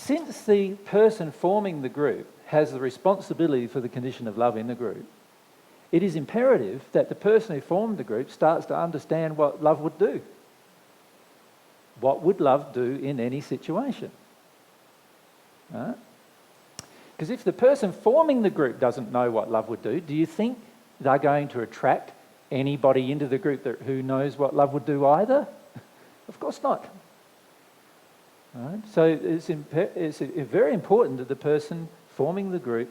since the person forming the group has the responsibility for the condition of love in the group, it is imperative that the person who formed the group starts to understand what love would do. What would love do in any situation? Right? Because if the person forming the group doesn't know what love would do you think they're going to attract anybody into the group who knows what love would do either? Of course not. Right? So it's very important that the person forming the group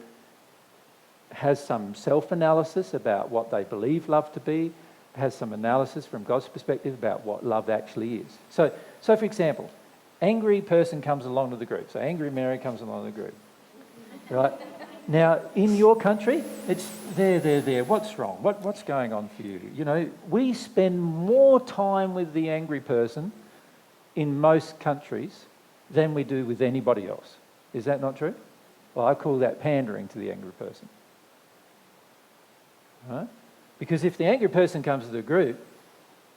has some self-analysis about what they believe love to be, has some analysis from God's perspective about what love actually is. So for example, angry person comes along to the group. So angry Mary comes along to the group. Right? Now, in your country, it's there. What's wrong? What's going on for you? You know, we spend more time with the angry person in most countries than we do with anybody else. Is that not true? Well, I call that pandering to the angry person. Right? Because if the angry person comes to the group,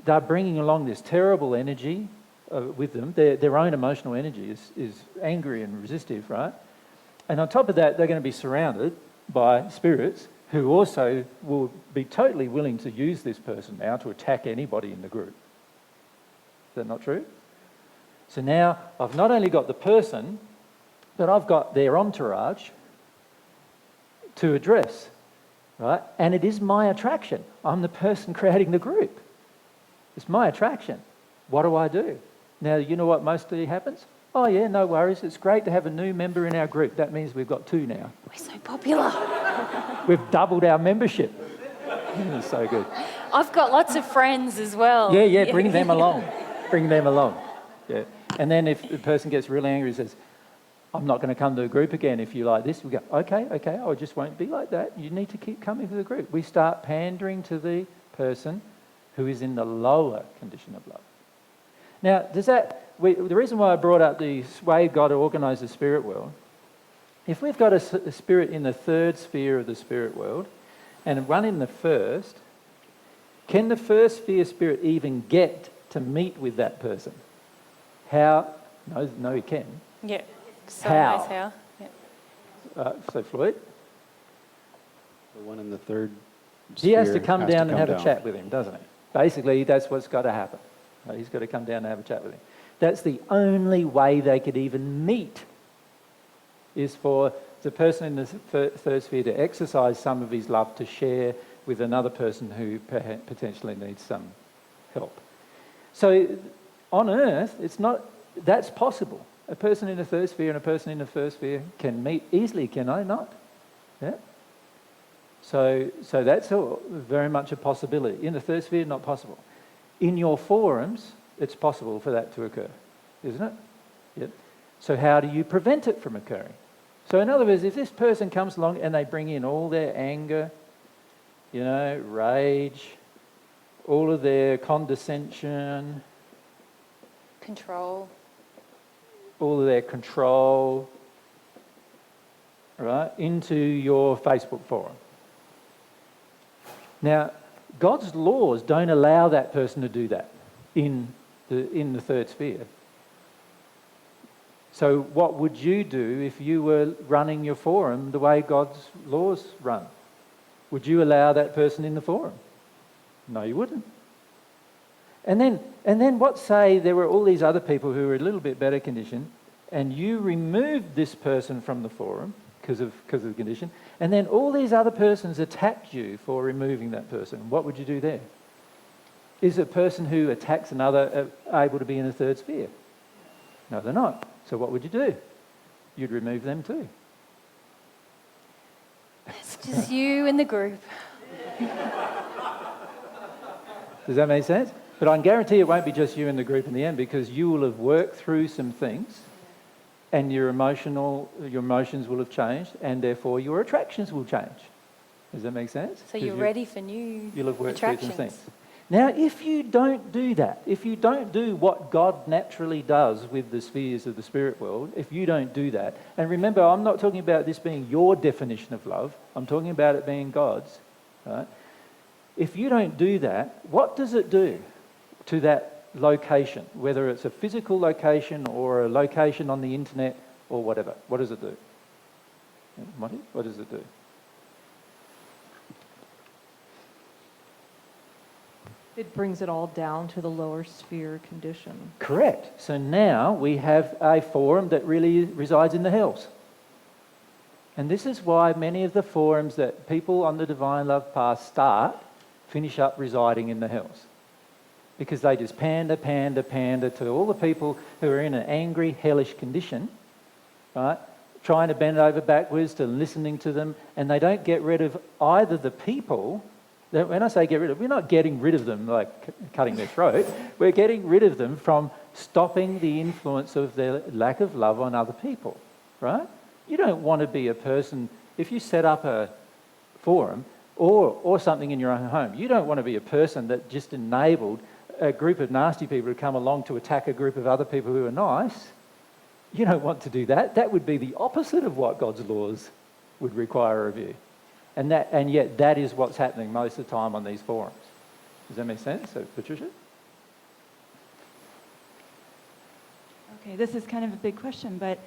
they're bringing along this terrible energy with them. Their own emotional energy is angry and resistive, right? And on top of that, they're going to be surrounded by spirits who also will be totally willing to use this person now to attack anybody in the group. Is that not true? So now I've not only got the person, but I've got their entourage to address, right? And it is my attraction. I'm the person creating the group. It's my attraction. What do? Now, you know what mostly happens? Oh yeah, no worries. It's great to have a new member in our group. That means we've got 2 now. We're so popular. We've doubled our membership. It's so good. I've got lots of friends as well. Yeah, bring them along. Bring them along. Yeah. And then if the person gets really angry and says, I'm not going to come to the group again if you like this, we go, okay, I just won't be like that. You need to keep coming to the group. We start pandering to the person who is in the lower condition of love. Now, the reason why I brought up the way God organised the spirit world, if we've got a spirit in the 3rd sphere of the spirit world and one in the 1st, can the 1st sphere spirit even get to meet with that person? How? No, he can. Yeah. So How? Knows how. Yeah. So Floyd? The one in the 3rd He has to come down and have a chat with him, doesn't he? Basically, that's what's got to happen. Right? He's got to come down and have a chat with him. That's the only way they could even meet, is for the person in the 3rd sphere to exercise some of his love to share with another person who potentially needs some help. So on Earth, that's possible. A person in the 3rd sphere and a person in the 1st sphere can meet easily, can they not? Yeah. So that's very much a possibility. In the 3rd sphere, not possible. In your forums, it's possible for that to occur, isn't it? Yep. So how do you prevent it from occurring? So in other words, if this person comes along and they bring in all their anger, rage, all of their condescension, all of their control, right, into your Facebook forum. Now, God's laws don't allow that person to do that in the 3rd sphere. So what would you do if you were running your forum the way God's laws run? Would you allow that person in the forum? No, you wouldn't. And then what say there were all these other people who were a little bit better conditioned, and you removed this person from the forum because of the condition, and then all these other persons attacked you for removing that person. What would you do there? Is a person who attacks another able to be in the 3rd sphere? No, they're not. So what would you do? You'd remove them too. It's just you and the group. Does that make sense? But I can guarantee it won't be just you and the group in the end, because you will have worked through some things and your emotions will have changed, and therefore your attractions will change. Does that make sense? So you're ready for new You'll have worked attractions. through some things. Now, if you don't do that, if you don't do what God naturally does with the spheres of the spirit world, if you don't do that, and remember, I'm not talking about this being your definition of love, I'm talking about it being God's, right? If you don't do that, what does it do to that location, whether it's a physical location or a location on the internet or whatever. What does it do? Monty, what does it do? It brings it all down to the lower sphere condition. Correct. So now we have a forum that really resides in the hells. And this is why many of the forums that people on the Divine Love Path start finish up residing in the hells. Because they just pander to all the people who are in an angry, hellish condition, right? Trying to bend over backwards to listening to them, and they don't get rid of either the people. When I say get rid of, we're not getting rid of them like cutting their throat. We're getting rid of them from stopping the influence of their lack of love on other people, right? You don't want to be a person, if you set up a forum or something in your own home, you don't want to be a person that just enabled a group of nasty people to come along to attack a group of other people who are nice. You don't want to do that. That would be the opposite of what God's laws would require of you. And yet that is what's happening most of the time on these forums. Does that make sense? So, Patricia? Okay, this is kind of a big question, but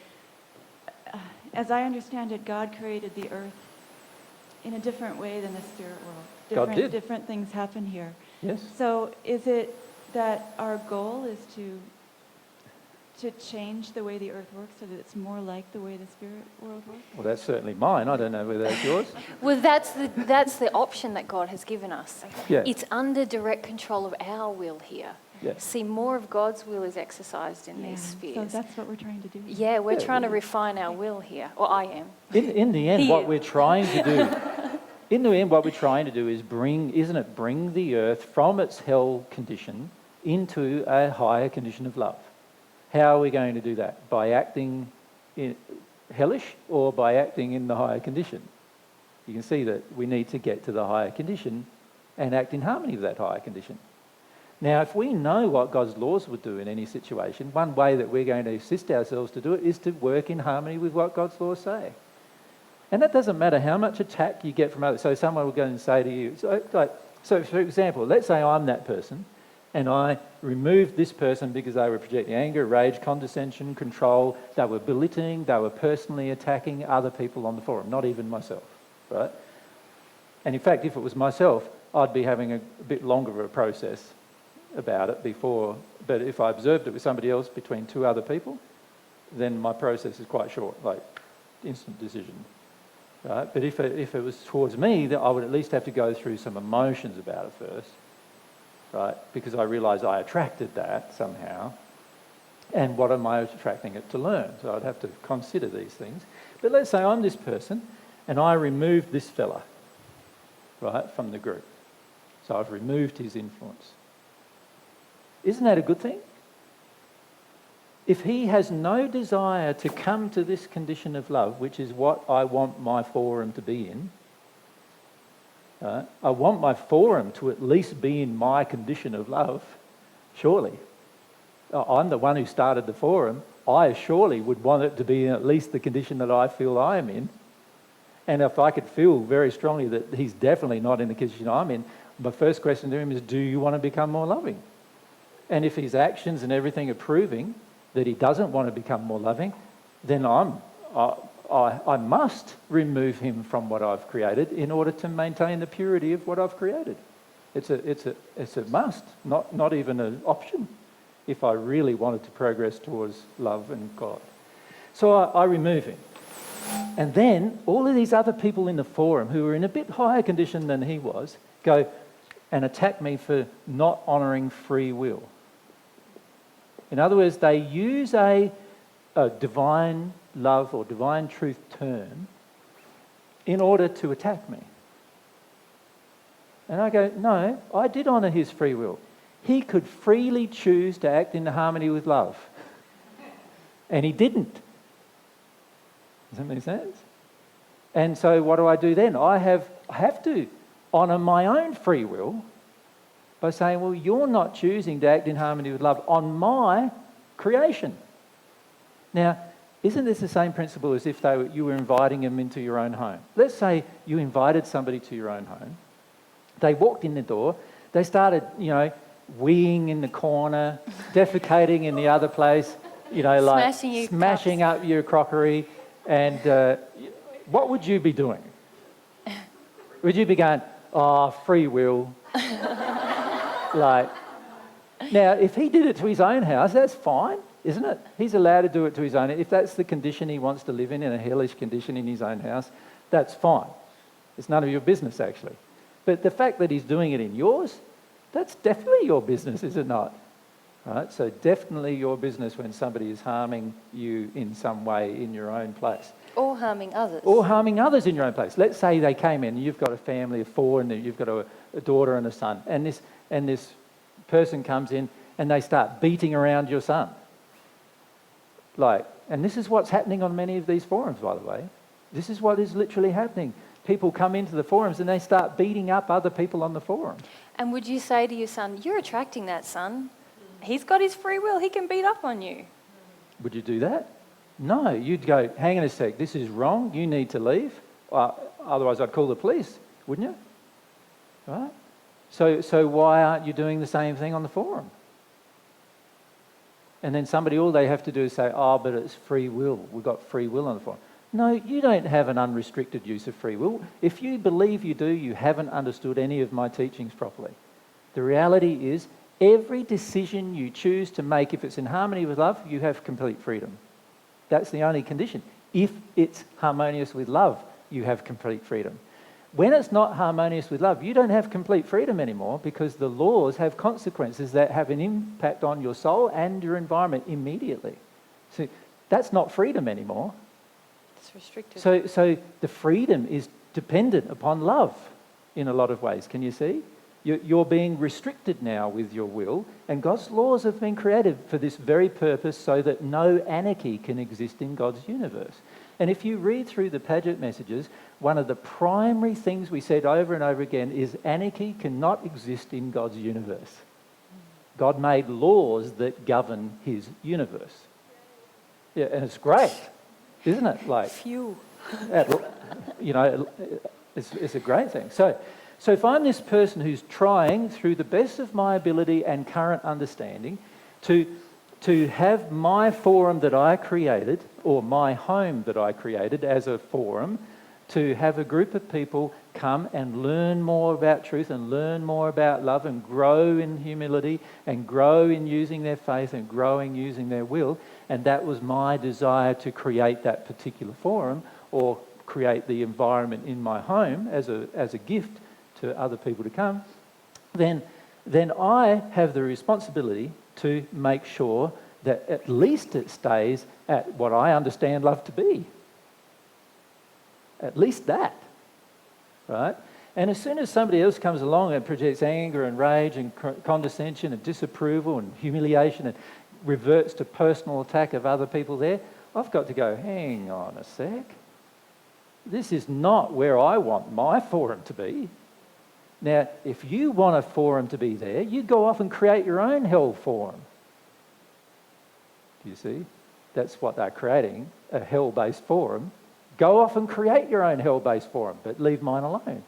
as I understand it, God created the earth in a different way than the spirit world. God did. Different things happen here. Yes. So is it that our goal is to change the way the earth works so that it's more like the way the spirit world works? Well, that's certainly mine. I don't know whether that's yours. Well, that's the option that God has given us. Yeah. It's under direct control of our will here. Yeah. See, more of God's will is exercised in these So spheres. that's what we're trying to do. Yeah, we're trying to refine our will here. Or I am. In the end, Here. what we're trying to do, in the end, what we're trying to do is bring the earth from its hell condition into a higher condition of love. How are we going to do that? By acting hellish or by acting in the higher condition? You can see that we need to get to the higher condition and act in harmony with that higher condition. Now, if we know what God's laws would do in any situation, one way that we're going to assist ourselves to do it is to work in harmony with what God's laws say. And that doesn't matter how much attack you get from others. So someone will go and say to you, so for example, let's say I'm that person and I removed this person because they were projecting anger, rage, condescension, control. They were belittling, they were personally attacking other people on the forum, not even myself, right? And in fact, if it was myself, I'd be having a bit longer of a process about it before. But if I observed it with somebody else between two other people, then my process is quite short, like instant decision. Right? But if it was towards me, then I would at least have to go through some emotions about it first, right? Because I realised I attracted that somehow. And what am I attracting it to learn? So I'd have to consider these things. But let's say I'm this person and I removed this fella, right, from the group. So I've removed his influence. Isn't that a good thing? If he has no desire to come to this condition of love, which is what I want my forum to be in, I want my forum to at least be in my condition of love, surely. I'm the one who started the forum. I surely would want it to be in at least the condition that I feel I am in. And if I could feel very strongly that he's definitely not in the condition I'm in, my first question to him is, do you want to become more loving? And if his actions and everything are proving that he doesn't want to become more loving, then I must remove him from what I've created in order to maintain the purity of what I've created. It's a must, not even an option, if I really wanted to progress towards love and God. So I remove him. And then all of these other people in the forum who are in a bit higher condition than he was go and attack me for not honouring free will. In other words, they use a divine love or divine truth term in order to attack me. And I go, no, I did honour his free will. He could freely choose to act in harmony with love. And he didn't. Does that make sense? And so what do I do then? I have to honour my own free will by saying, well, you're not choosing to act in harmony with love on my creation. Now, isn't this the same principle as if you were inviting them into your own home? Let's say you invited somebody to your own home. They walked in the door. They started, weeing in the corner, defecating in the other place, like Smashing your smashing up your crockery, and what would you be doing? Would you be going, oh, free will? Like, now, if he did it to his own house, that's fine, isn't it? He's allowed to do it to his own. If that's the condition he wants to live in a hellish condition in his own house, that's fine. It's none of your business, actually. But the fact that he's doing it in yours, that's definitely your business, is it not? Right? So definitely your business when somebody is harming you in some way in your own place. Or harming others. Or harming others in your own place. Let's say they came in, you've got a family of 4 and you've got a daughter and a son, and this person comes in and they start beating around your son. And this is what's happening on many of these forums, by the way. This is what is literally happening. People come into the forums and they start beating up other people on the forum. And would you say to your son, you're attracting that son? He's got his free will. He can beat up on you. Would you do that? No, you'd go, hang on a sec, this is wrong, you need to leave. Otherwise I'd call the police, wouldn't you? Right? So why aren't you doing the same thing on the forum? And then all they have to do is say, oh, but it's free will. We've got free will on the forum. No, you don't have an unrestricted use of free will. If you believe you do, you haven't understood any of my teachings properly. The reality is, every decision you choose to make, if it's in harmony with love, you have complete freedom. That's the only condition. If it's harmonious with love, you have complete freedom. When it's not harmonious with love, you don't have complete freedom anymore, because the laws have consequences that have an impact on your soul and your environment immediately. So that's not freedom anymore. It's restricted. So the freedom is dependent upon love in a lot of ways. Can you see? You're being restricted now with your will, and God's laws have been created for this very purpose, so that no anarchy can exist in God's universe. And if you read through the Paget messages, one of the primary things we said over and over again is anarchy cannot exist in God's universe. God made laws that govern his universe. Yeah, and it's great, isn't it? Phew. It's a great thing. So if I'm this person who's trying, through the best of my ability and current understanding, to have my forum that I created, or my home that I created as a forum, to have a group of people come and learn more about truth and learn more about love and grow in humility and grow in using their faith and growing using their will, and that was my desire to create that particular forum or create the environment in my home as a gift to other people to come, then I have the responsibility to make sure that at least it stays at what I understand love to be. At least that, right? And as soon as somebody else comes along and projects anger and rage and condescension and disapproval and humiliation and reverts to personal attack of other people there, I've got to go, hang on a sec. This is not where I want my forum to be. Now, if you want a forum to be there, you go off and create your own hell forum. Do you see? That's what they're creating, a hell-based forum. Go off and create your own hell-based forum, but leave mine alone.